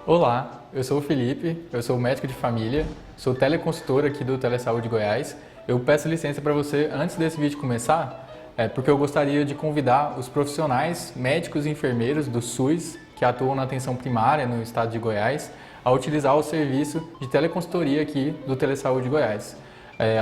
Olá, eu sou o Felipe, eu sou médico de família, sou teleconsultor aqui do Telesaúde Goiás. Eu peço licença para você, antes desse vídeo começar, porque eu gostaria de convidar os profissionais médicos e enfermeiros do SUS que atuam na atenção primária no estado de Goiás a utilizar o serviço de teleconsultoria aqui do Telesaúde Goiás.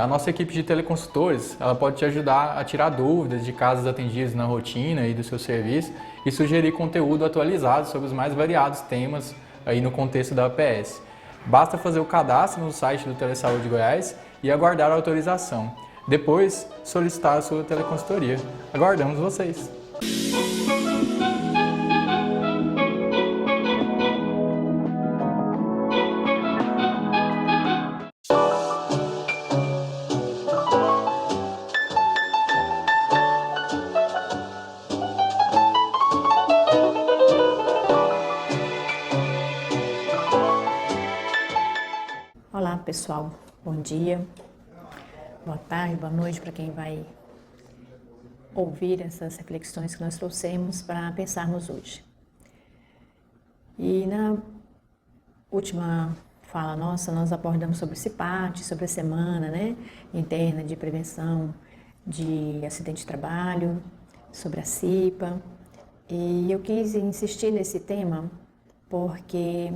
A nossa equipe de teleconsultores ela pode te ajudar a tirar dúvidas de casos atendidos na rotina e do seu serviço e sugerir conteúdo atualizado sobre os mais variados temas aí no contexto da APS. Basta fazer o cadastro no site do Telesaúde Goiás e aguardar a autorização. Depois, solicitar a sua teleconsultoria. Aguardamos vocês! Olá pessoal, bom dia, boa tarde, boa noite para quem vai ouvir essas reflexões que nós trouxemos para pensarmos hoje. E na última fala nossa, nós abordamos sobre o CIPAT, sobre a semana interna de prevenção de acidente de trabalho, sobre a CIPA, e eu quis insistir nesse tema porque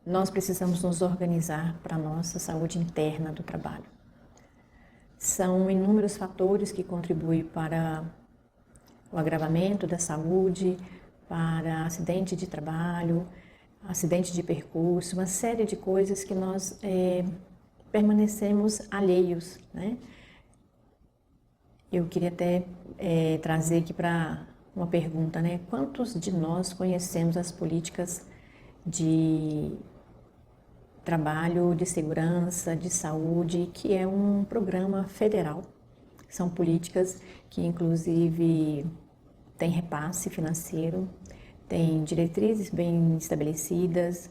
nós precisamos nos organizar para a nossa saúde interna do trabalho. São inúmeros fatores que contribuem para o agravamento da saúde, para acidente de trabalho, acidente de percurso, uma série de coisas que nós permanecemos alheios, Eu queria até trazer aqui para uma pergunta, Quantos de nós conhecemos as políticas de trabalho, de segurança, de saúde, que é um programa federal? São políticas que, inclusive, têm repasse financeiro, têm diretrizes bem estabelecidas.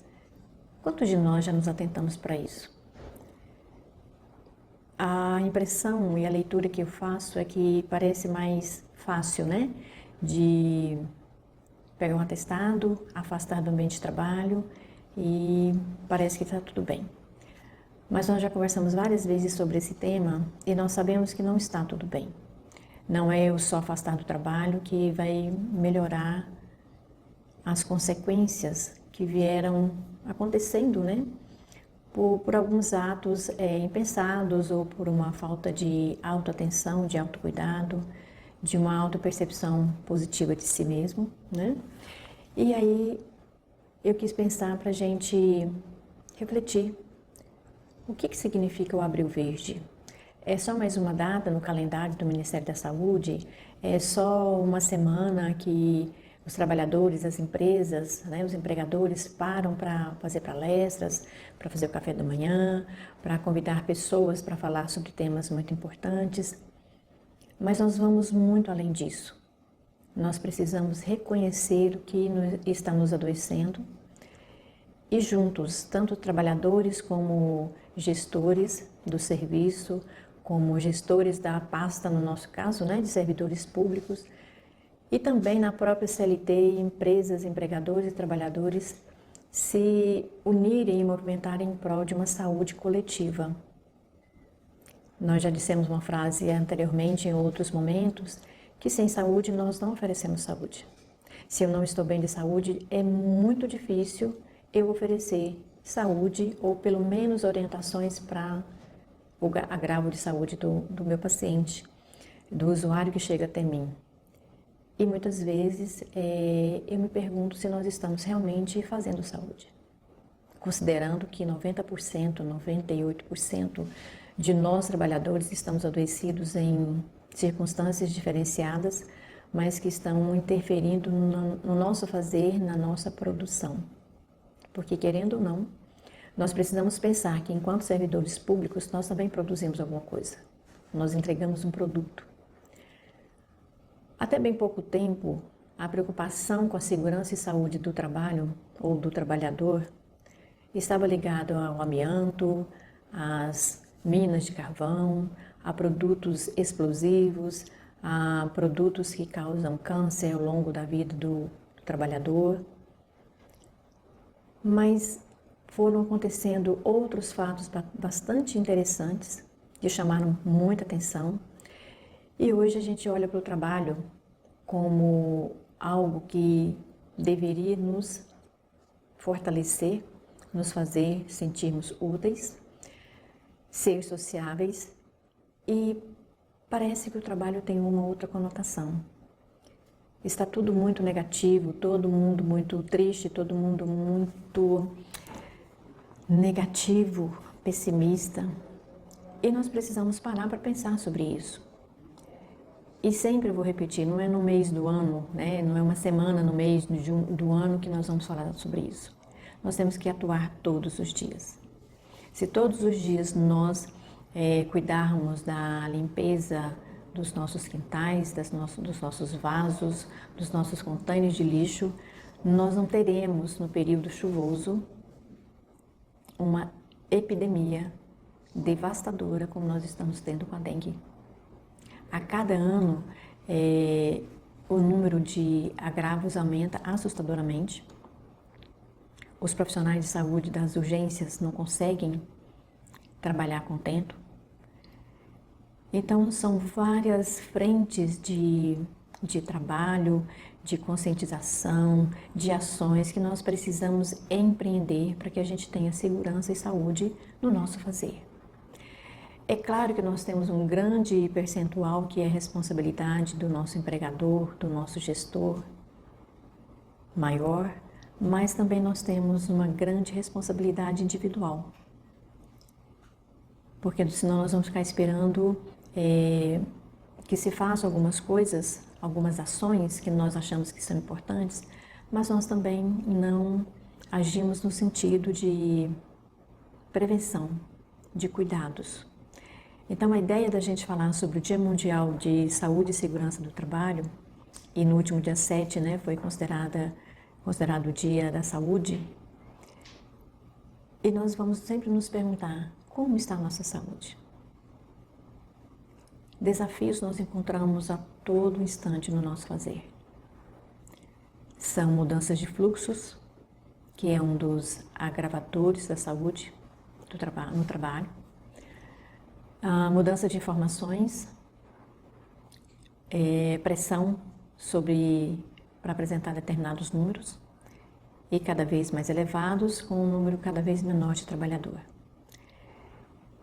Quantos de nós já nos atentamos para isso? A impressão e a leitura que eu faço é que parece mais fácil, de pegar um atestado, afastar do ambiente de trabalho e parece que está tudo bem. Mas nós já conversamos várias vezes sobre esse tema e nós sabemos que não está tudo bem. Não é eu só afastar do trabalho que vai melhorar as consequências que vieram acontecendo, por alguns atos impensados ou por uma falta de autoatenção, de autocuidado, de uma autopercepção positiva de si mesmo, E aí eu quis pensar para a gente refletir. O que significa o Abril Verde? É só mais uma data no calendário do Ministério da Saúde? É só uma semana que os trabalhadores, as empresas, os empregadores param para fazer palestras, para fazer o café da manhã, para convidar pessoas para falar sobre temas muito importantes? Mas nós vamos muito além disso. Nós precisamos reconhecer o que está nos adoecendo e juntos, tanto trabalhadores como gestores do serviço, como gestores da pasta, no nosso caso, de servidores públicos, e também na própria CLT, empresas, empregadores e trabalhadores se unirem e movimentarem em prol de uma saúde coletiva. Nós já dissemos uma frase anteriormente, em outros momentos, que sem saúde nós não oferecemos saúde. Se eu não estou bem de saúde, é muito difícil eu oferecer saúde ou pelo menos orientações para o agravo de saúde do meu paciente, do usuário que chega até mim. E muitas vezes eu me pergunto se nós estamos realmente fazendo saúde, considerando que 90%, 98% de nós trabalhadores estamos adoecidos em circunstâncias diferenciadas, mas que estão interferindo no nosso fazer, na nossa produção. Porque, querendo ou não, nós precisamos pensar que, enquanto servidores públicos, nós também produzimos alguma coisa. Nós entregamos um produto. Até bem pouco tempo, a preocupação com a segurança e saúde do trabalho ou do trabalhador estava ligada ao amianto, às minas de carvão, a produtos explosivos, a produtos que causam câncer ao longo da vida do trabalhador. mas foram acontecendo outros fatos bastante interessantes que chamaram muita atenção. E hoje a gente olha para o trabalho como algo que deveria nos fortalecer, nos fazer sentirmos úteis, ser sociáveis, e parece que o trabalho tem uma outra conotação. Está tudo muito negativo, todo mundo muito triste, todo mundo muito negativo, pessimista. E nós precisamos parar para pensar sobre isso. E sempre vou repetir, não é no mês do ano, né? Não é uma semana no mês do ano que nós vamos falar sobre isso. Nós temos que atuar todos os dias. Se todos os dias nós cuidarmos da limpeza dos nossos quintais, dos nossos vasos, dos nossos contêineres de lixo, nós não teremos no período chuvoso uma epidemia devastadora como nós estamos tendo com a dengue. A cada ano, o número de agravos aumenta assustadoramente. Os profissionais de saúde das urgências não conseguem trabalhar contento. Então, são várias frentes de trabalho, de conscientização, de ações que nós precisamos empreender para que a gente tenha segurança e saúde no nosso fazer. É claro que nós temos um grande percentual que é responsabilidade do nosso empregador, do nosso gestor maior, mas também nós temos uma grande responsabilidade individual. Porque senão nós vamos ficar esperando que se façam algumas coisas, algumas ações que nós achamos que são importantes, mas nós também não agimos no sentido de prevenção, de cuidados. Então, a ideia da gente falar sobre o Dia Mundial de Saúde e Segurança do Trabalho, e no último dia 7, né, foi considerado o Dia da Saúde, e nós vamos sempre nos perguntar como está a nossa saúde. Desafios nós encontramos a todo instante no nosso fazer. São mudanças de fluxos, que é um dos agravadores da saúde no trabalho. A mudança de informações, pressão para apresentar determinados números e cada vez mais elevados, com um número cada vez menor de trabalhador.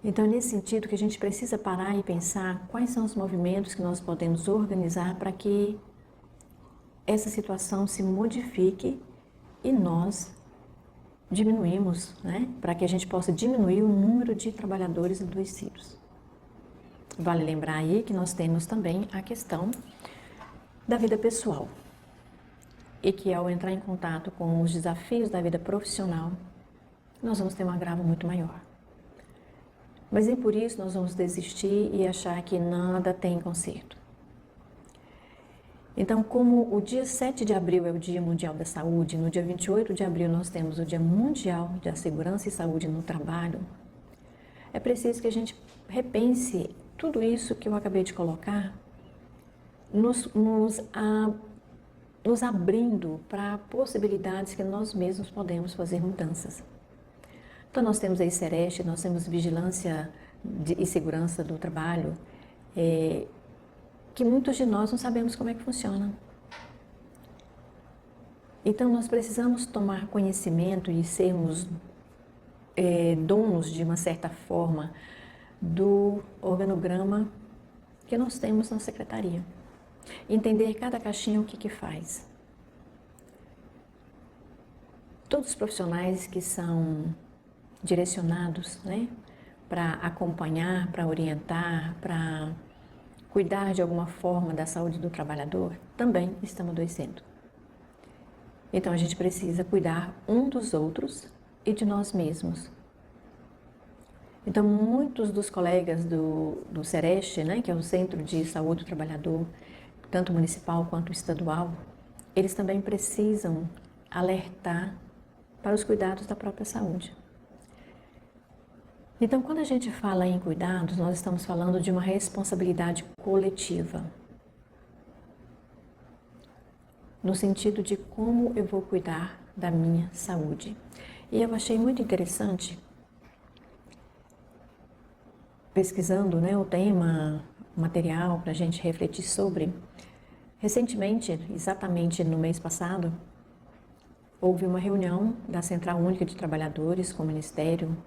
Então, é nesse sentido que a gente precisa parar e pensar quais são os movimentos que nós podemos organizar para que essa situação se modifique e nós diminuímos, né? Para que a gente possa diminuir o número de trabalhadores adoecidos. Vale lembrar aí que nós temos também a questão da vida pessoal e que ao entrar em contato com os desafios da vida profissional, nós vamos ter um agravo muito maior. Mas nem por isso nós vamos desistir e achar que nada tem conserto. Então, como o dia 7 de abril é o Dia Mundial da Saúde, no dia 28 de abril nós temos o Dia Mundial da Segurança e Saúde no Trabalho, é preciso que a gente repense tudo isso que eu acabei de colocar, nos abrindo para possibilidades que nós mesmos podemos fazer mudanças. Então, nós temos aí Sereste, nós temos Vigilância e Segurança do Trabalho, que muitos de nós não sabemos como é que funciona. Então, nós precisamos tomar conhecimento e sermos donos, de uma certa forma, do organograma que nós temos na secretaria. Entender cada caixinha o que faz. Todos os profissionais que são direcionados, né, para acompanhar, para orientar, para cuidar de alguma forma da saúde do trabalhador, também estão adoecendo. Então a gente precisa cuidar um dos outros e de nós mesmos. Então muitos dos colegas do Sereste, né, que é o Centro de Saúde do Trabalhador, tanto municipal quanto estadual, eles também precisam alertar para os cuidados da própria saúde. Então, quando a gente fala em cuidados, nós estamos falando de uma responsabilidade coletiva. No sentido de como eu vou cuidar da minha saúde. E eu achei muito interessante, pesquisando, né, o tema, o material para a gente refletir sobre. Recentemente, exatamente no mês passado, houve uma reunião da Central Única de Trabalhadores com o Ministério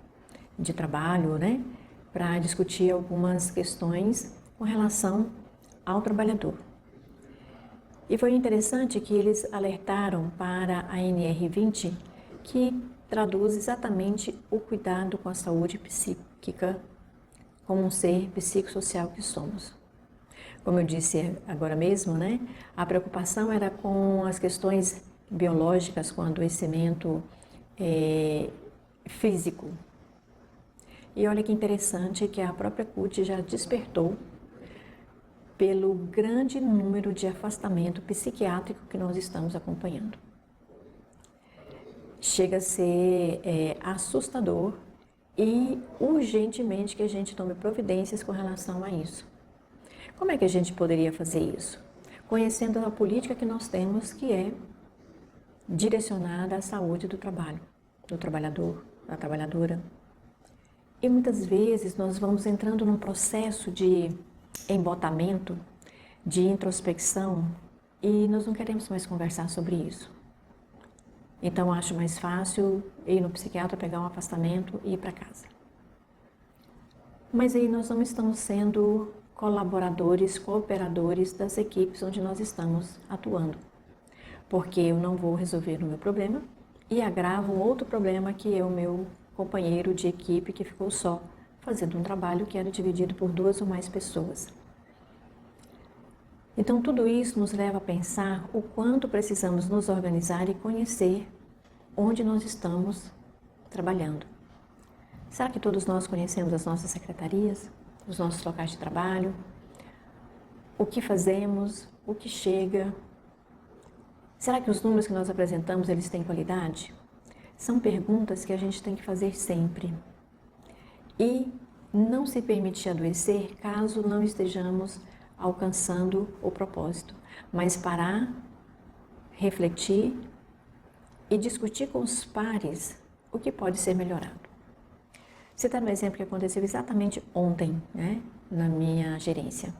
de Trabalho, né, para discutir algumas questões com relação ao trabalhador. E foi interessante que eles alertaram para a NR20, que traduz exatamente o cuidado com a saúde psíquica como um ser psicossocial que somos. Como eu disse agora mesmo, né, a preocupação era com as questões biológicas, com adoecimento físico. E olha que interessante que a própria CUT já despertou pelo grande número de afastamento psiquiátrico que nós estamos acompanhando. Chega a ser assustador e urgentemente que a gente tome providências com relação a isso. Como é que a gente poderia fazer isso? Conhecendo a política que nós temos, que é direcionada à saúde do trabalho, do trabalhador, da trabalhadora. E muitas vezes nós vamos entrando num processo de embotamento, de introspecção, e nós não queremos mais conversar sobre isso. Então acho mais fácil ir no psiquiatra, pegar um afastamento e ir para casa. Mas aí nós não estamos sendo colaboradores, cooperadores das equipes onde nós estamos atuando. Porque eu não vou resolver o meu problema e agravo um outro problema que é o meu companheiro de equipe que ficou só, fazendo um trabalho que era dividido por 2 ou mais pessoas. Então tudo isso nos leva a pensar o quanto precisamos nos organizar e conhecer onde nós estamos trabalhando. Será que todos nós conhecemos as nossas secretarias, os nossos locais de trabalho, o que fazemos, o que chega? Será que os números que nós apresentamos, eles têm qualidade? São perguntas que a gente tem que fazer sempre. E não se permitir adoecer caso não estejamos alcançando o propósito, mas parar, refletir e discutir com os pares o que pode ser melhorado. Citar um exemplo que aconteceu exatamente ontem, né, na minha gerência.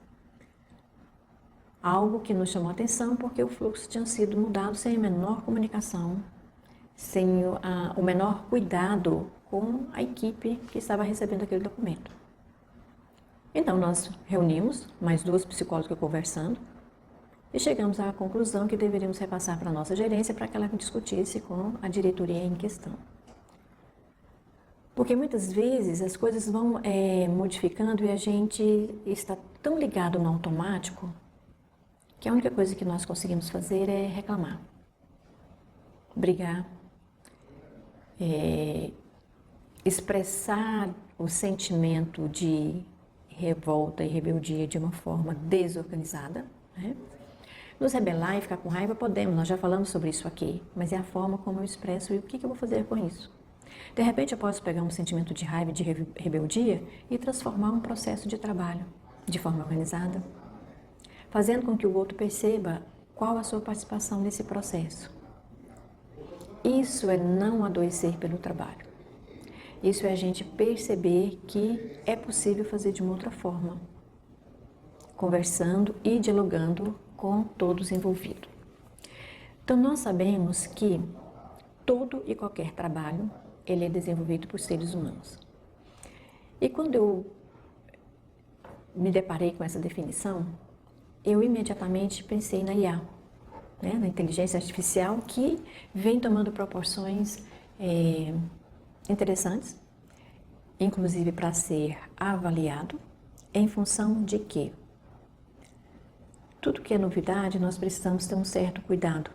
Algo que nos chamou a atenção porque o fluxo tinha sido mudado sem a menor comunicação, sem o menor cuidado com a equipe que estava recebendo aquele documento. Então nós reunimos, mais 2 psicólogos conversando, e chegamos à conclusão que deveríamos repassar para a nossa gerência para que ela discutisse com a diretoria em questão. Porque muitas vezes as coisas vão modificando e a gente está tão ligado no automático que a única coisa que nós conseguimos fazer é reclamar, brigar, expressar o sentimento de revolta e rebeldia de uma forma desorganizada, né? Nos rebelar e ficar com raiva podemos, nós já falamos sobre isso aqui, mas é a forma como eu expresso e o que eu vou fazer com isso. De repente eu posso pegar um sentimento de raiva e de rebeldia e transformar um processo de trabalho de forma organizada, fazendo com que o outro perceba qual a sua participação nesse processo. Isso é não adoecer pelo trabalho. Isso é a gente perceber que é possível fazer de uma outra forma, conversando e dialogando com todos envolvidos. Então nós sabemos que todo e qualquer trabalho ele é desenvolvido por seres humanos. E quando eu me deparei com essa definição, eu imediatamente pensei na IA, né, na inteligência artificial, que vem tomando proporções interessantes, inclusive para ser avaliado, em função de que tudo que é novidade nós precisamos ter um certo cuidado.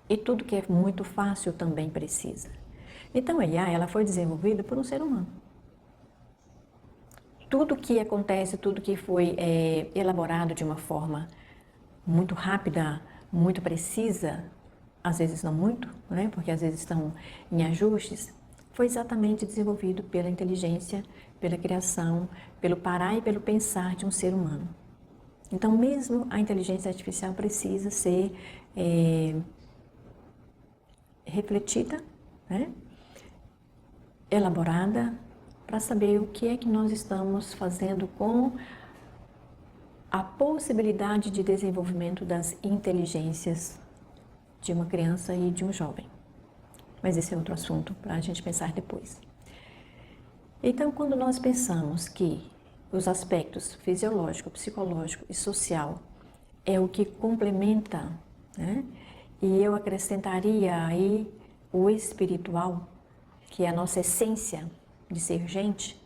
E tudo que é muito fácil também precisa. Então a IA ela foi desenvolvida por um ser humano. Tudo que acontece, tudo que foi elaborado de uma forma muito rápida, muito precisa, às vezes não muito, né? Porque às vezes estão em ajustes, foi exatamente desenvolvido pela inteligência, pela criação, pelo parar e pelo pensar de um ser humano. Então mesmo a inteligência artificial precisa ser refletida, né? Elaborada para saber o que é que nós estamos fazendo com a possibilidade de desenvolvimento das inteligências de uma criança e de um jovem. Mas esse é outro assunto para a gente pensar depois. Então, quando nós pensamos que os aspectos fisiológico, psicológico e social é o que complementa, né? E eu acrescentaria aí o espiritual, que é a nossa essência de ser gente.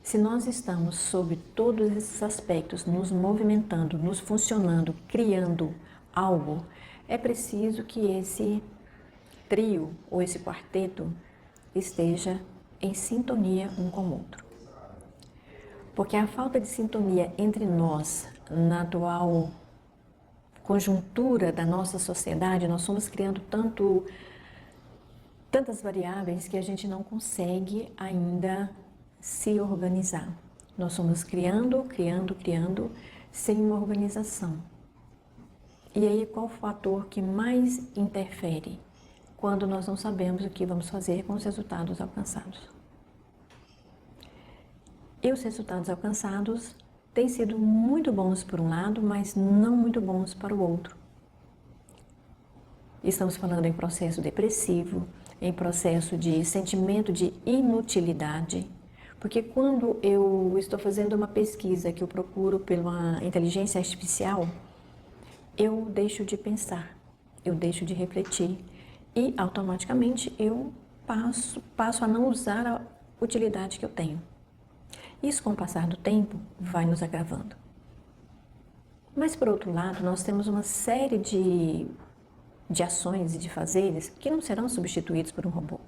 Se nós estamos sob todos esses aspectos, nos movimentando, nos funcionando, criando algo, é preciso que esse trio ou esse quarteto esteja em sintonia um com o outro. Porque a falta de sintonia entre nós, na atual conjuntura da nossa sociedade, nós somos criando tantas variáveis que a gente não consegue ainda se organizar. Nós somos criando sem uma organização. E aí qual o fator que mais interfere quando nós não sabemos o que vamos fazer com os resultados alcançados? E os resultados alcançados têm sido muito bons por um lado, mas não muito bons para o outro. Estamos falando em processo depressivo, em processo de sentimento de inutilidade, porque quando eu estou fazendo uma pesquisa que eu procuro pela inteligência artificial, eu deixo de pensar, eu deixo de refletir e automaticamente eu passo a não usar a utilidade que eu tenho. Isso, com o passar do tempo, vai nos agravando. Mas, por outro lado, nós temos uma série de ações e de fazeres que não serão substituídos por um robô.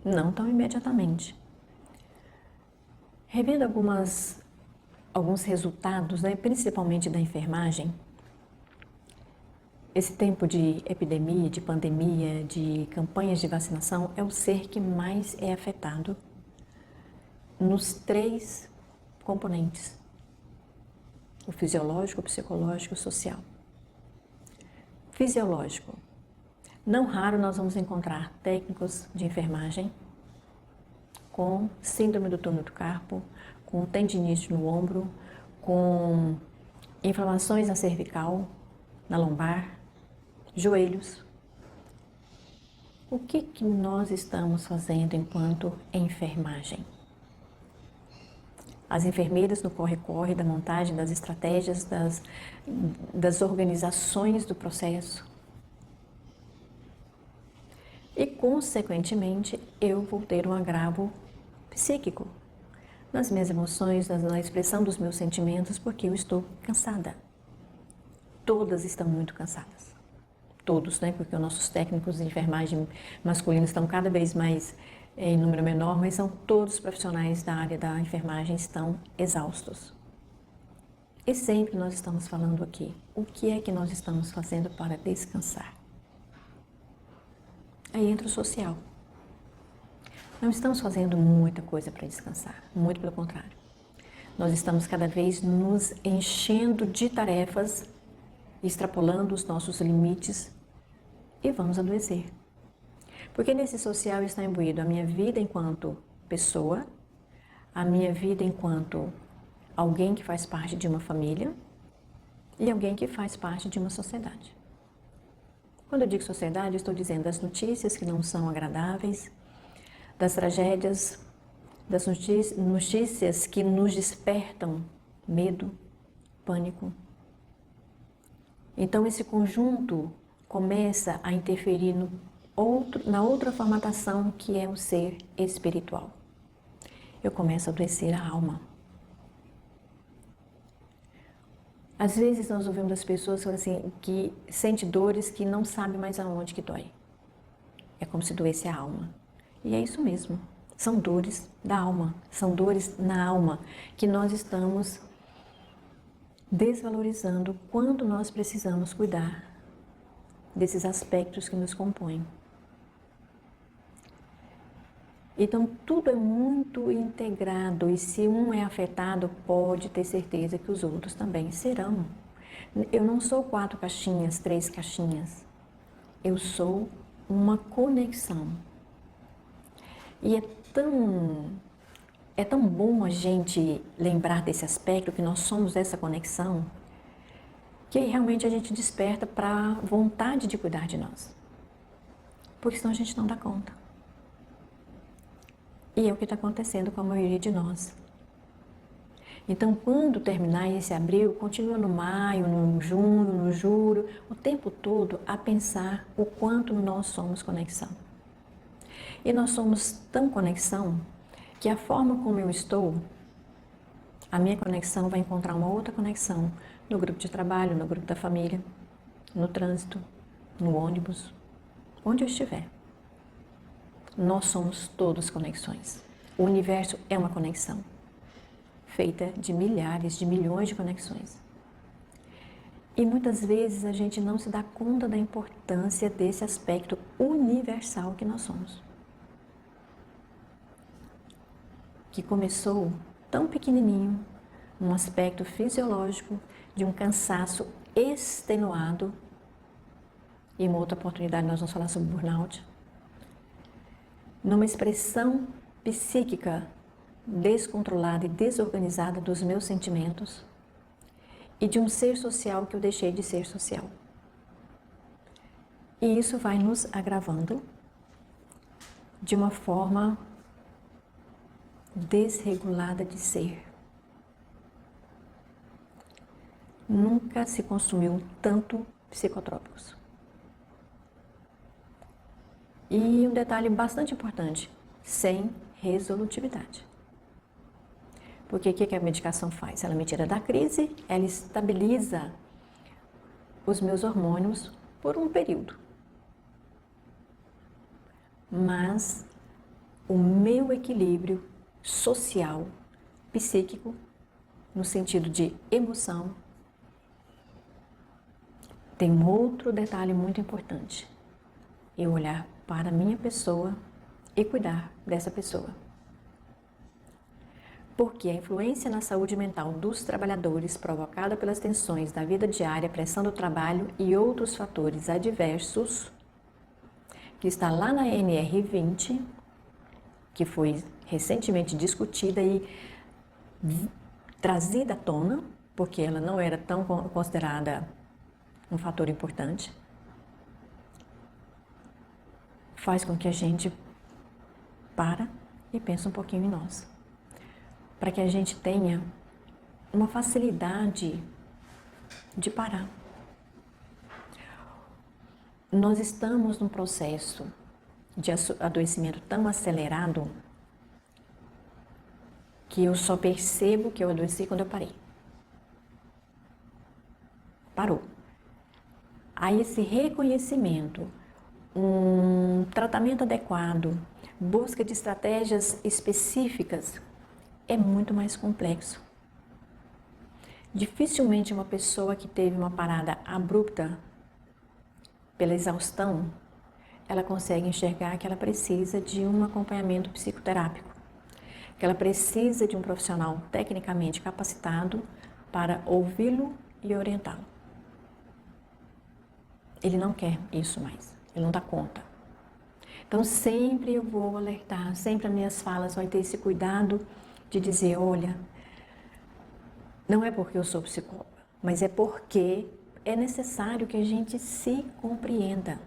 Não tão imediatamente. Revendo alguns resultados, né, principalmente da enfermagem, esse tempo de epidemia, de pandemia, de campanhas de vacinação é o ser que mais é afetado nos 3 componentes: o fisiológico, o psicológico e o social. Fisiológico. Não raro nós vamos encontrar técnicos de enfermagem com síndrome do túnel do carpo, com tendinite no ombro, com inflamações na cervical, na lombar, joelhos. O que nós estamos fazendo enquanto enfermagem? As enfermeiras no corre-corre da montagem das estratégias, das organizações do processo. E, consequentemente, eu vou ter um agravo psíquico nas minhas emoções, na expressão dos meus sentimentos, porque eu estou cansada. Todas estão muito cansadas. Todos, né? Porque os nossos técnicos de enfermagem masculinos estão cada vez mais em número menor, mas são todos profissionais da área da enfermagem estão exaustos. E sempre nós estamos falando aqui, o que é que nós estamos fazendo para descansar? Aí entra o social. Não estamos fazendo muita coisa para descansar, muito pelo contrário. Nós estamos cada vez nos enchendo de tarefas, extrapolando os nossos limites e vamos adoecer. Porque nesse social está imbuído a minha vida enquanto pessoa, a minha vida enquanto alguém que faz parte de uma família e alguém que faz parte de uma sociedade. Quando eu digo sociedade, eu estou dizendo das notícias que não são agradáveis, das tragédias, das notícias que nos despertam medo, pânico. Então esse conjunto começa a interferir na outra formatação que é o ser espiritual. Eu começo a adoecer a alma. Às vezes nós ouvimos das pessoas assim, que sente dores que não sabe mais aonde que dói. É como se doesse a alma. E é isso mesmo. São dores da alma. São dores na alma que nós estamos desvalorizando quando nós precisamos cuidar desses aspectos que nos compõem. Então, tudo é muito integrado e se um é afetado, pode ter certeza que os outros também serão. Eu não sou 4 caixinhas, 3 caixinhas. Eu sou uma conexão. E é tão bom a gente lembrar desse aspecto, que nós somos essa conexão, que realmente a gente desperta para a vontade de cuidar de nós. Porque senão a gente não dá conta. E é o que está acontecendo com a maioria de nós. Então, quando terminar esse abril, continua no maio, no junho, no julho, o tempo todo a pensar o quanto nós somos conexão. E nós somos tão conexão que a forma como eu estou, a minha conexão vai encontrar uma outra conexão no grupo de trabalho, no grupo da família, no trânsito, no ônibus, onde eu estiver. Nós somos todos conexões. O universo é uma conexão, feita de milhares, de milhões de conexões. E muitas vezes a gente não se dá conta da importância desse aspecto universal que nós somos. Que começou tão pequenininho, num aspecto fisiológico, de um cansaço extenuado. E em uma outra oportunidade nós vamos falar sobre burnout. Numa expressão psíquica descontrolada e desorganizada dos meus sentimentos e de um ser social que eu deixei de ser social. E isso vai nos agravando de uma forma desregulada de ser. Nunca se consumiu tanto psicotrópicos. E um detalhe bastante importante, sem resolutividade. Porque o que a medicação faz? Ela me tira da crise, ela estabiliza os meus hormônios por um período. Mas o meu equilíbrio social, psíquico, no sentido de emoção, tem um outro detalhe muito importante. Eu olhar para a minha pessoa e cuidar dessa pessoa. Porque a influência na saúde mental dos trabalhadores provocada pelas tensões da vida diária, pressão do trabalho e outros fatores adversos, que está lá na NR20, que foi recentemente discutida e trazida à tona, porque ela não era tão considerada um fator importante, faz com que a gente para e pense um pouquinho em nós, para que a gente tenha uma facilidade de parar. Nós estamos num processo de adoecimento tão acelerado que eu só percebo que eu adoeci quando eu parei. Parou. Aí esse reconhecimento, um tratamento adequado, busca de estratégias específicas é muito mais complexo. Dificilmente uma pessoa que teve uma parada abrupta pela exaustão, ela consegue enxergar que ela precisa de um acompanhamento psicoterápico, que ela precisa de um profissional tecnicamente capacitado para ouvi-lo e orientá-lo. Ele não quer isso mais, ele não dá conta. Então sempre eu vou alertar, sempre as minhas falas vão ter esse cuidado de dizer, olha, não é porque eu sou psicóloga, mas é porque é necessário que a gente se compreenda.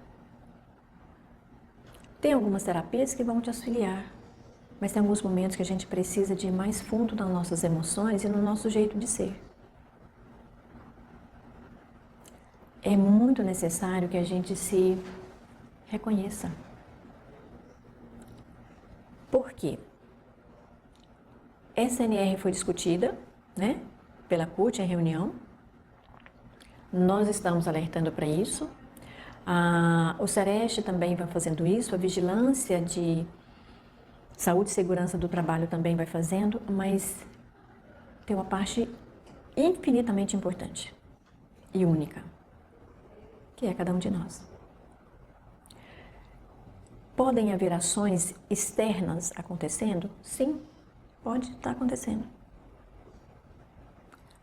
Tem algumas terapias que vão te auxiliar, mas tem alguns momentos que a gente precisa de ir mais fundo nas nossas emoções e no nosso jeito de ser. É muito necessário que a gente se reconheça. Por quê? Essa NR foi discutida, né, pela CUT em reunião. Nós estamos alertando para isso. O Sereste também vai fazendo isso, a Vigilância de Saúde e Segurança do Trabalho também vai fazendo, mas tem uma parte infinitamente importante e única, que é cada um de nós. Podem haver ações externas acontecendo? Sim, pode estar acontecendo.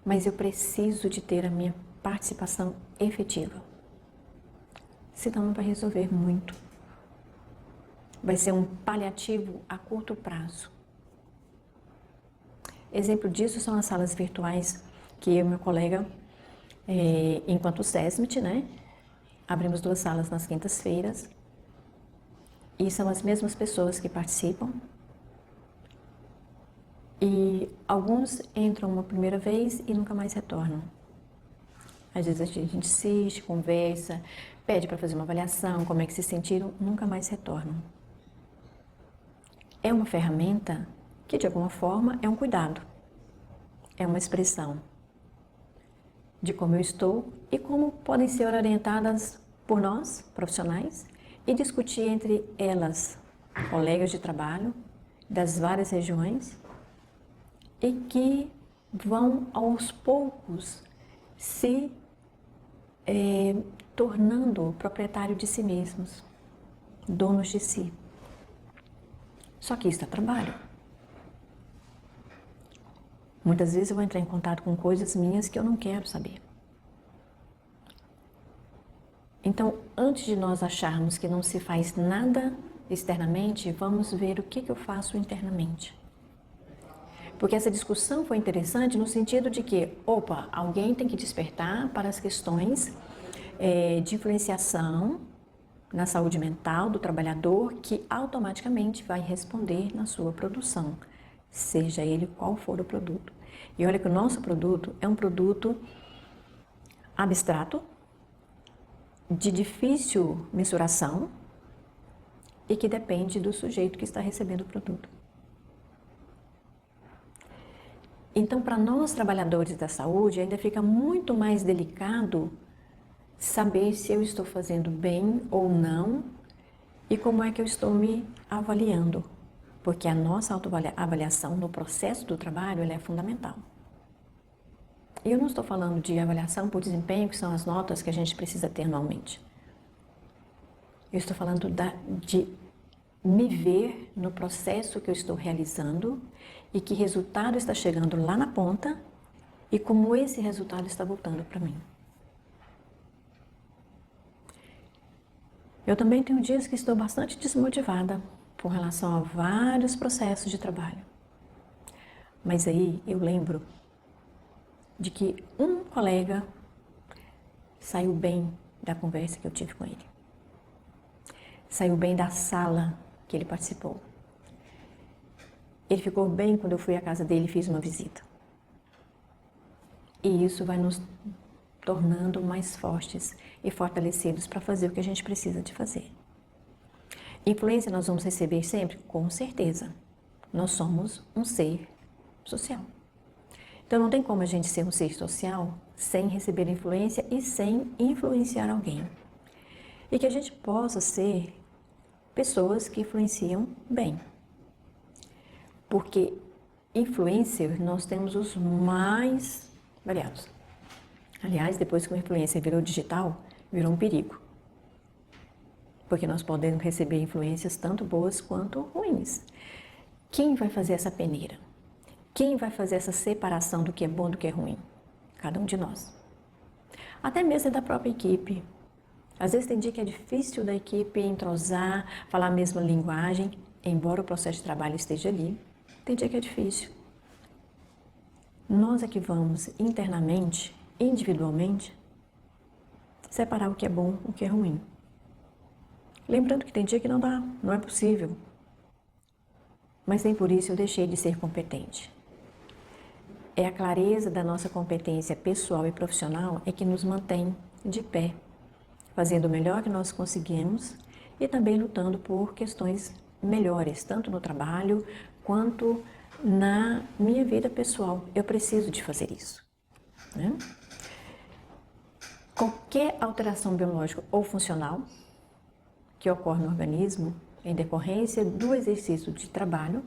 Mas eu preciso de ter a minha participação efetiva. Senão não vai resolver muito vai ser um paliativo a curto prazo. Exemplo disso são as salas virtuais que eu e meu colega, enquanto SESMIT, né, abrimos 2 salas nas quintas-feiras e são as mesmas pessoas que participam. E alguns entram uma primeira vez e nunca mais retornam. Às vezes a gente insiste, conversa, pede para fazer uma avaliação, como é que se sentiram, nunca mais retornam. É uma ferramenta que, de alguma forma, é um cuidado, é uma expressão de como eu estou e como podem ser orientadas por nós, profissionais, e discutir entre elas, colegas de trabalho, das várias regiões, e que vão aos poucos se tornando proprietário de si mesmos, donos de si. Só que isso dá trabalho. Muitas vezes eu vou entrar em contato com coisas minhas que eu não quero saber. Então, antes de nós acharmos que não se faz nada externamente, vamos ver o que eu faço internamente. Porque essa discussão foi interessante no sentido de que, alguém tem que despertar para as questões de influenciação na saúde mental do trabalhador, que automaticamente vai responder na sua produção, seja ele qual for o produto. E olha que o nosso produto é um produto abstrato, de difícil mensuração e que depende do sujeito que está recebendo o produto. Então, para nós trabalhadores da saúde, ainda fica muito mais delicado saber se eu estou fazendo bem ou não e como é que eu estou me avaliando, porque a nossa autoavaliação no processo do trabalho ela é fundamental. Eu não estou falando de avaliação por desempenho, que são as notas que a gente precisa ter anualmente. Eu estou falando de me ver no processo que eu estou realizando e que resultado está chegando lá na ponta e como esse resultado está voltando para mim. Eu também tenho dias que estou bastante desmotivada com relação a vários processos de trabalho. Mas aí eu lembro de que um colega saiu bem da conversa que eu tive com ele. Saiu bem da sala que ele participou. Ele ficou bem quando eu fui à casa dele e fiz uma visita. E isso vai nos tornando mais fortes e fortalecidos para fazer o que a gente precisa de fazer. Influência nós vamos receber sempre? Com certeza. Nós somos um ser social. Então não tem como a gente ser um ser social sem receber influência e sem influenciar alguém. E que a gente possa ser pessoas que influenciam bem. Porque influencers nós temos os mais variados. Aliás, depois que a influência virou digital, virou um perigo. Porque nós podemos receber influências tanto boas quanto ruins. Quem vai fazer essa peneira? Quem vai fazer essa separação do que é bom e do que é ruim? Cada um de nós. Até mesmo da própria equipe. Às vezes tem dia que é difícil da equipe entrosar, falar a mesma linguagem, embora o processo de trabalho esteja ali. Tem dia que é difícil. Nós é que vamos internamente, individualmente, separar o que é bom e o que é ruim. Lembrando que tem dia que não dá, não é possível. Mas nem por isso eu deixei de ser competente. É a clareza da nossa competência pessoal e profissional é que nos mantém de pé, fazendo o melhor que nós conseguimos e também lutando por questões melhores, tanto no trabalho quanto na minha vida pessoal. Eu preciso de fazer isso, né? Qualquer alteração biológica ou funcional que ocorre no organismo em decorrência do exercício de trabalho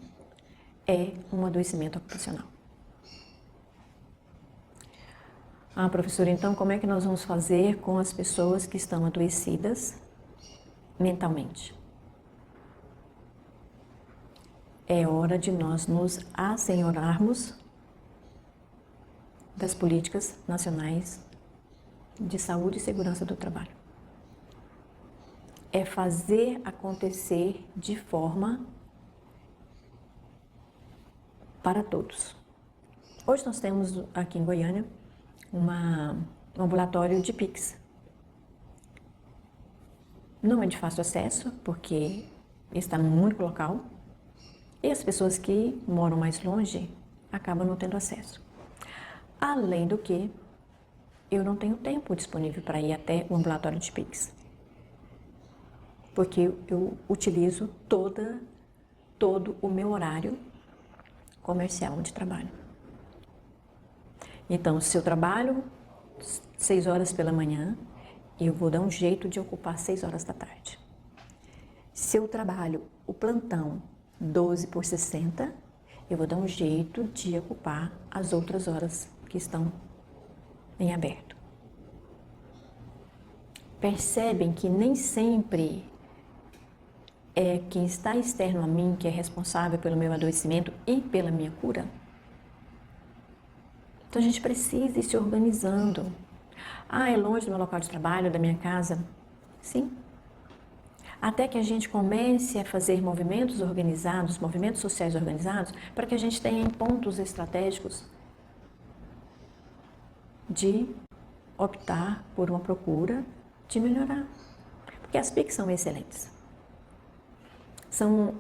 é um adoecimento ocupacional. Professora, então como é que nós vamos fazer com as pessoas que estão adoecidas mentalmente? É hora de nós nos assenhorarmos das políticas nacionais de saúde e segurança do trabalho. é fazer acontecer de forma para todos. Hoje nós temos aqui em Goiânia um ambulatório de Pix. Não é de fácil acesso, porque está num único local, e as pessoas que moram mais longe acabam não tendo acesso. Além do que, eu não tenho tempo disponível para ir até o ambulatório de Pix, porque eu utilizo todo o meu horário comercial de trabalho. Então, se eu trabalho 6 horas pela manhã, eu vou dar um jeito de ocupar 6 horas da tarde. Se eu trabalho o plantão 12 por 60, eu vou dar um jeito de ocupar as outras horas que estão em aberto. Percebem que nem sempre é quem está externo a mim que é responsável pelo meu adoecimento e pela minha cura? Então a gente precisa ir se organizando. Ah, é longe do meu local de trabalho, da minha casa? Sim. Até que a gente comece a fazer movimentos organizados, movimentos sociais organizados, para que a gente tenha pontos estratégicos de optar por uma procura de melhorar. Porque as PICs são excelentes. São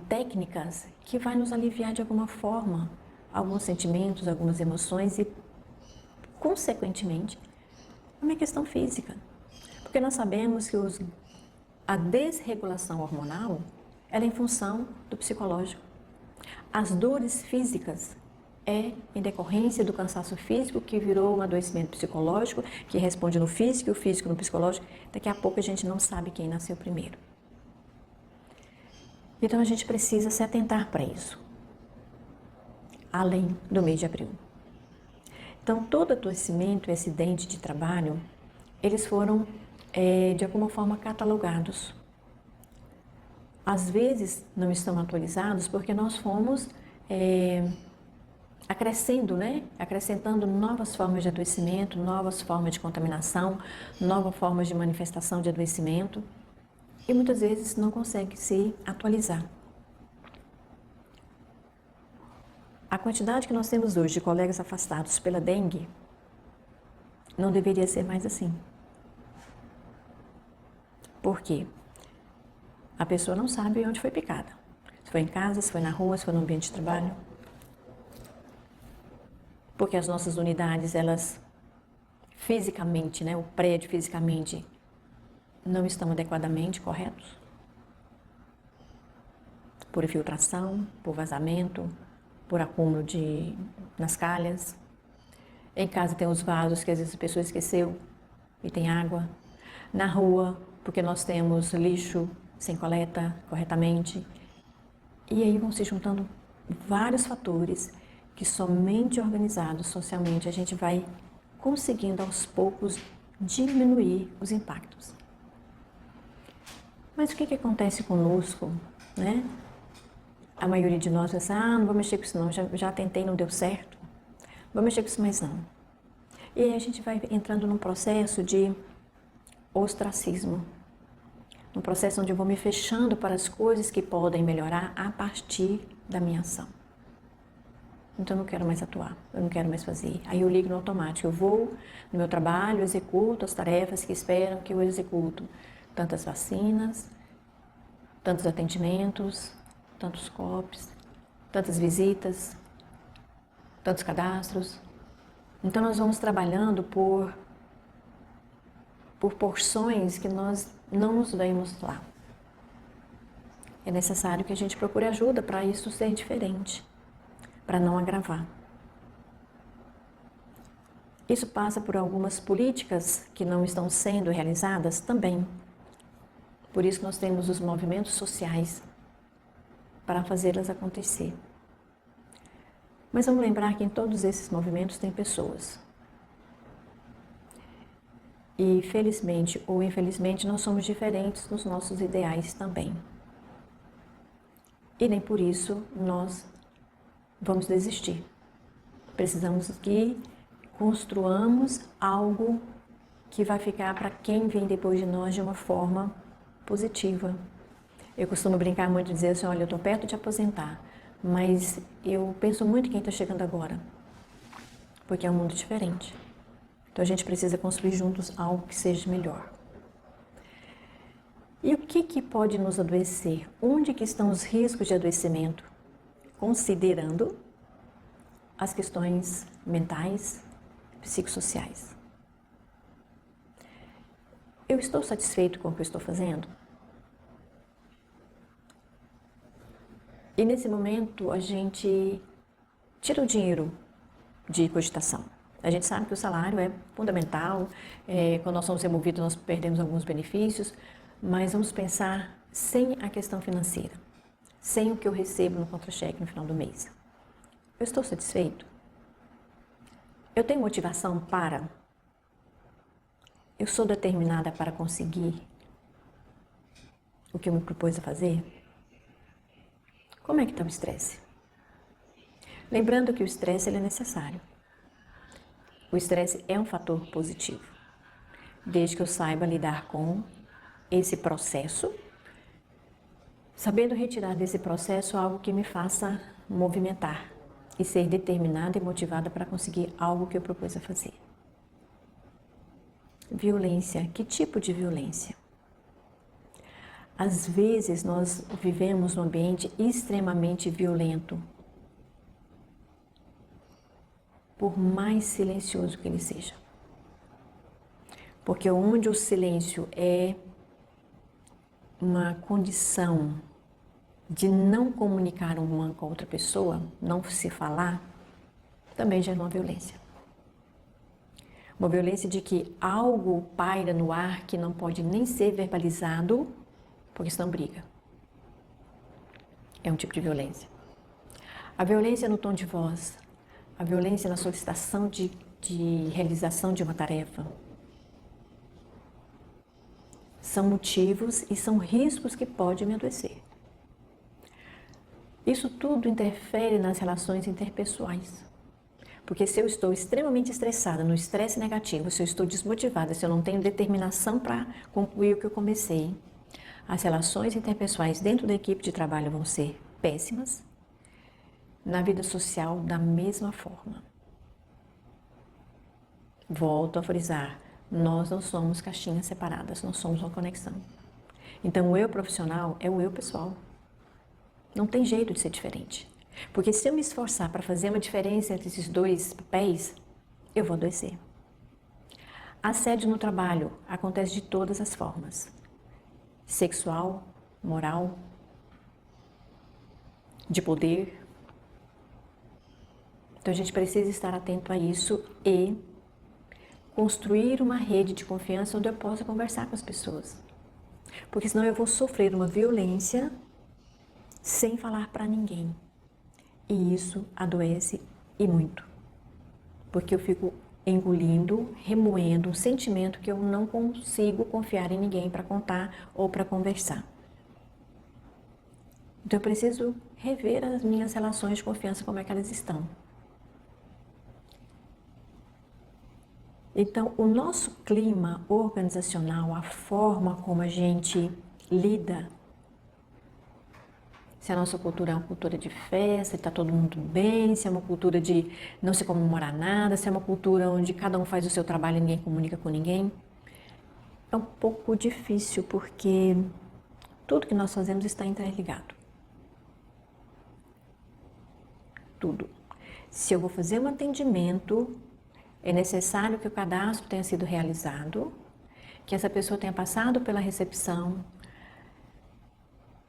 técnicas que vão nos aliviar de alguma forma alguns sentimentos, algumas emoções e, consequentemente, a minha questão física. Porque nós sabemos que a desregulação hormonal ela é em função do psicológico. As dores físicas é em decorrência do cansaço físico que virou um adoecimento psicológico, que responde no físico e o físico no psicológico. Daqui a pouco a gente não sabe quem nasceu primeiro. Então a gente precisa se atentar para isso, além do mês de abril. Então todo adoecimento e acidente de trabalho, eles foram de alguma forma catalogados. Às vezes não estão atualizados porque nós fomos acrescentando novas formas de adoecimento, novas formas de contaminação, novas formas de manifestação de adoecimento e muitas vezes não consegue se atualizar. A quantidade que nós temos hoje de colegas afastados pela dengue não deveria ser mais assim. Por quê? A pessoa não sabe onde foi picada. Se foi em casa, se foi na rua, se foi no ambiente de trabalho. Porque as nossas unidades, elas fisicamente, o prédio fisicamente, não estão adequadamente corretos. Por infiltração, por vazamento, por acúmulo nas calhas. Em casa tem os vasos que às vezes a pessoa esqueceu e tem água. Na rua, porque nós temos lixo sem coleta corretamente. E aí vão se juntando vários fatores que somente organizados socialmente a gente vai conseguindo aos poucos diminuir os impactos. Mas o que acontece conosco, A maioria de nós pensa, não vou mexer com isso não, já tentei, não deu certo, vou mexer com isso mais não. E aí a gente vai entrando num processo de ostracismo, num processo onde eu vou me fechando para as coisas que podem melhorar a partir da minha ação. Então eu não quero mais atuar, eu não quero mais fazer. Aí eu ligo no automático, eu vou no meu trabalho, executo as tarefas que esperam que eu executo. Tantas vacinas, tantos atendimentos, tantos COPs, tantas visitas, tantos cadastros. Então nós vamos trabalhando por porções que nós não nos vemos lá. É necessário que a gente procure ajuda para isso ser diferente, para não agravar. Isso passa por algumas políticas que não estão sendo realizadas também. Por isso nós temos os movimentos sociais para fazê-las acontecer. Mas vamos lembrar que em todos esses movimentos tem pessoas. E felizmente ou infelizmente nós somos diferentes nos nossos ideais também. E nem por isso nós vamos desistir. Precisamos que construamos algo que vai ficar para quem vem depois de nós de uma forma positiva. Eu costumo brincar muito e dizer assim, olha, eu estou perto de aposentar, mas eu penso muito em quem está chegando agora, porque é um mundo diferente. Então a gente precisa construir juntos algo que seja melhor. E o que pode nos adoecer? Onde que estão os riscos de adoecimento? Considerando as questões mentais, psicossociais. Eu estou satisfeito com o que eu estou fazendo? E nesse momento a gente tira o dinheiro de cogitação. A gente sabe que o salário é fundamental, quando nós somos removidos nós perdemos alguns benefícios, mas vamos pensar sem a questão financeira, sem o que eu recebo no contra-cheque no final do mês. Eu estou satisfeito? Eu tenho motivação para? Eu sou determinada para conseguir o que eu me propus a fazer? Como é que está o estresse? Lembrando que o estresse ele é necessário. O estresse é um fator positivo, desde que eu saiba lidar com esse processo, sabendo retirar desse processo algo que me faça movimentar e ser determinada e motivada para conseguir algo que eu propus a fazer. Violência. Que tipo de violência? Às vezes nós vivemos num ambiente extremamente violento, por mais silencioso que ele seja. Porque onde o silêncio é uma condição de não comunicar uma com a outra pessoa, não se falar, também gera uma violência. Uma violência de que algo paira no ar que não pode nem ser verbalizado, porque senão briga. É um tipo de violência. A violência no tom de voz, a violência na solicitação de realização de uma tarefa, são motivos e são riscos que podem me adoecer. Isso tudo interfere nas relações interpessoais. Porque se eu estou extremamente estressada, no estresse negativo, se eu estou desmotivada, se eu não tenho determinação para concluir o que eu comecei, as relações interpessoais dentro da equipe de trabalho vão ser péssimas, na vida social da mesma forma. Volto a frisar, nós não somos caixinhas separadas, nós somos uma conexão. Então o eu profissional é o eu pessoal. Não tem jeito de ser diferente. Porque se eu me esforçar para fazer uma diferença entre esses dois papéis, eu vou adoecer. Assédio no trabalho acontece de todas as formas. Sexual, moral, de poder. Então a gente precisa estar atento a isso e construir uma rede de confiança onde eu possa conversar com as pessoas. Porque senão eu vou sofrer uma violência sem falar para ninguém. E isso adoece e muito. Porque eu fico engolindo, remoendo um sentimento que eu não consigo confiar em ninguém para contar ou para conversar. Então eu preciso rever as minhas relações de confiança, como é que elas estão. Então, o nosso clima organizacional, a forma como a gente lida, se a nossa cultura é uma cultura de festa, se está todo mundo bem, se é uma cultura de não se comemorar nada, se é uma cultura onde cada um faz o seu trabalho e ninguém comunica com ninguém, é um pouco difícil, porque tudo que nós fazemos está interligado. Tudo. Se eu vou fazer um atendimento, é necessário que o cadastro tenha sido realizado, que essa pessoa tenha passado pela recepção,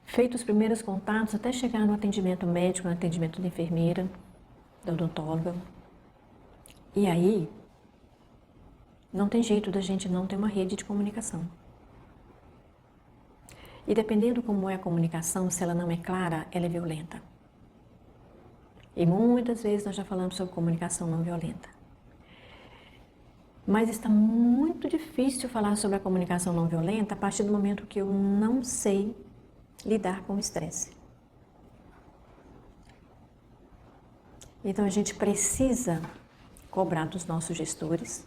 feito os primeiros contatos até chegar no atendimento médico, no atendimento da enfermeira, da odontóloga. E aí, não tem jeito da gente não ter uma rede de comunicação. E dependendo como é a comunicação, se ela não é clara, ela é violenta. E muitas vezes nós já falamos sobre comunicação não violenta. Mas está muito difícil falar sobre a comunicação não violenta a partir do momento que eu não sei lidar com o estresse. Então a gente precisa cobrar dos nossos gestores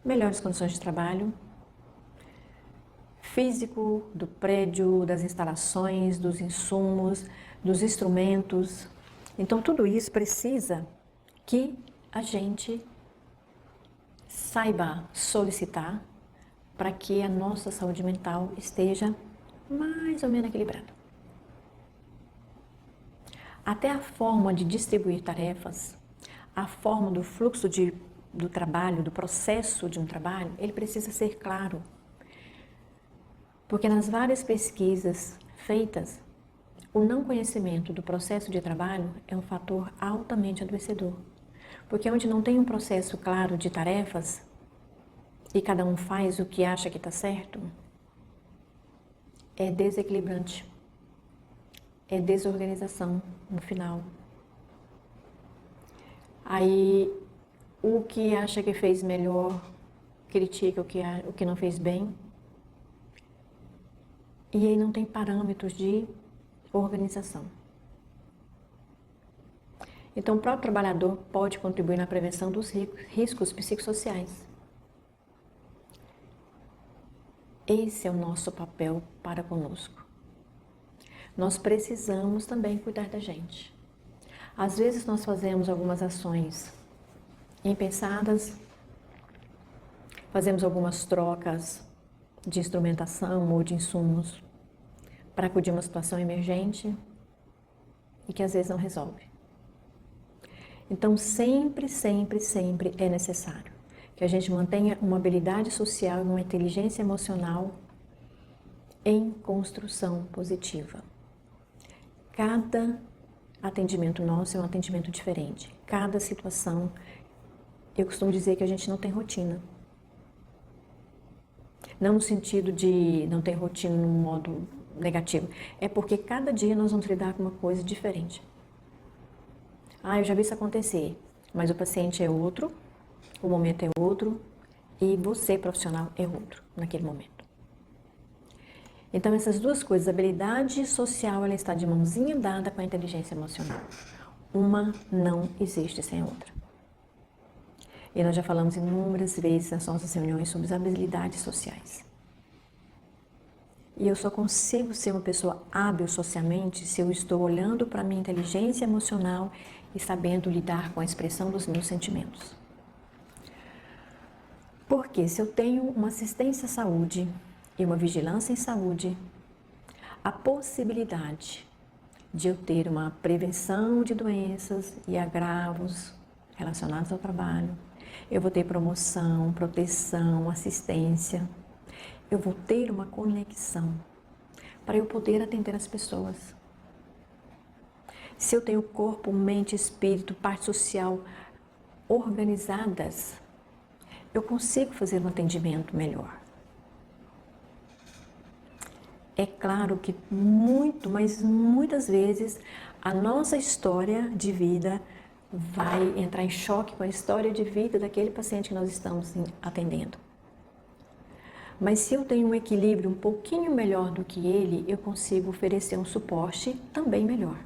melhores condições de trabalho, físico do prédio, das instalações, dos insumos, dos instrumentos. Então, tudo isso precisa que a gente saiba solicitar para que a nossa saúde mental esteja mais ou menos equilibrada. Até a forma de distribuir tarefas, a forma do fluxo do trabalho, do processo de um trabalho, ele precisa ser claro. Porque nas várias pesquisas feitas, o não conhecimento do processo de trabalho é um fator altamente adoecedor. Porque onde não tem um processo claro de tarefas e cada um faz o que acha que está certo, é desequilibrante, é desorganização no final. Aí o que acha que fez melhor critica o que não fez bem. E aí não tem parâmetros de organização. Então, o próprio trabalhador pode contribuir na prevenção dos riscos psicossociais. Esse é o nosso papel para conosco. Nós precisamos também cuidar da gente. Às vezes nós fazemos algumas ações impensadas, fazemos algumas trocas de instrumentação ou de insumos para acudir uma situação emergente e que às vezes não resolve. Então, sempre é necessário que a gente mantenha uma habilidade social e uma inteligência emocional em construção positiva. Cada atendimento nosso é um atendimento diferente. Cada situação, eu costumo dizer que a gente não tem rotina. Não no sentido de não ter rotina no modo negativo. É porque cada dia nós vamos lidar com uma coisa diferente. Eu já vi isso acontecer, mas o paciente é outro, o momento é outro e você, profissional, é outro naquele momento. Então, essas duas coisas, a habilidade social, ela está de mãozinha dada com a inteligência emocional. Uma não existe sem a outra. E nós já falamos inúmeras vezes nas nossas reuniões sobre as habilidades sociais. E eu só consigo ser uma pessoa hábil socialmente se eu estou olhando para a minha inteligência emocional e sabendo lidar com a expressão dos meus sentimentos. Porque se eu tenho uma assistência à saúde e uma vigilância em saúde, a possibilidade de eu ter uma prevenção de doenças e agravos relacionados ao trabalho, eu vou ter promoção, proteção, assistência, eu vou ter uma conexão para eu poder atender as pessoas. Se eu tenho corpo, mente, espírito, parte social organizadas, eu consigo fazer um atendimento melhor. É claro que mas muitas vezes a nossa história de vida vai entrar em choque com a história de vida daquele paciente que nós estamos atendendo. Mas se eu tenho um equilíbrio um pouquinho melhor do que ele, eu consigo oferecer um suporte também melhor.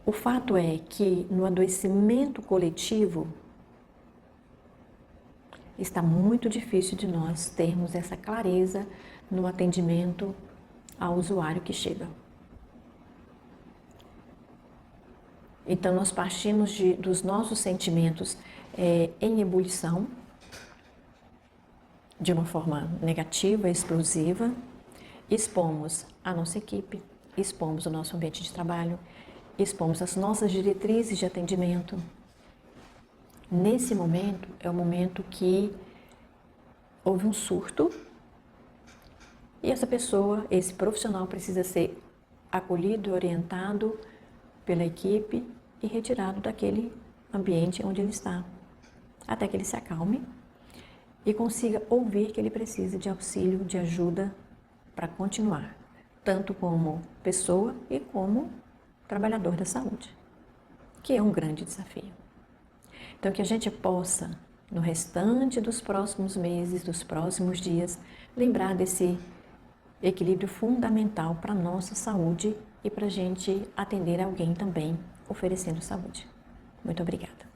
O fato é que no adoecimento coletivo, está muito difícil de nós termos essa clareza no atendimento ao usuário que chega. Então, nós partimos dos nossos sentimentos em ebulição, de uma forma negativa, explosiva, expomos a nossa equipe, expomos o nosso ambiente de trabalho, expomos as nossas diretrizes de atendimento. Nesse momento, é o momento que houve um surto e essa pessoa, esse profissional precisa ser acolhido e orientado pela equipe e retirado daquele ambiente onde ele está, até que ele se acalme e consiga ouvir que ele precisa de auxílio, de ajuda para continuar, tanto como pessoa e como trabalhador da saúde, que é um grande desafio. Então, que a gente possa, no restante dos próximos meses, dos próximos dias, lembrar desse equilíbrio fundamental para a nossa saúde e para a gente atender alguém também oferecendo saúde. Muito obrigada.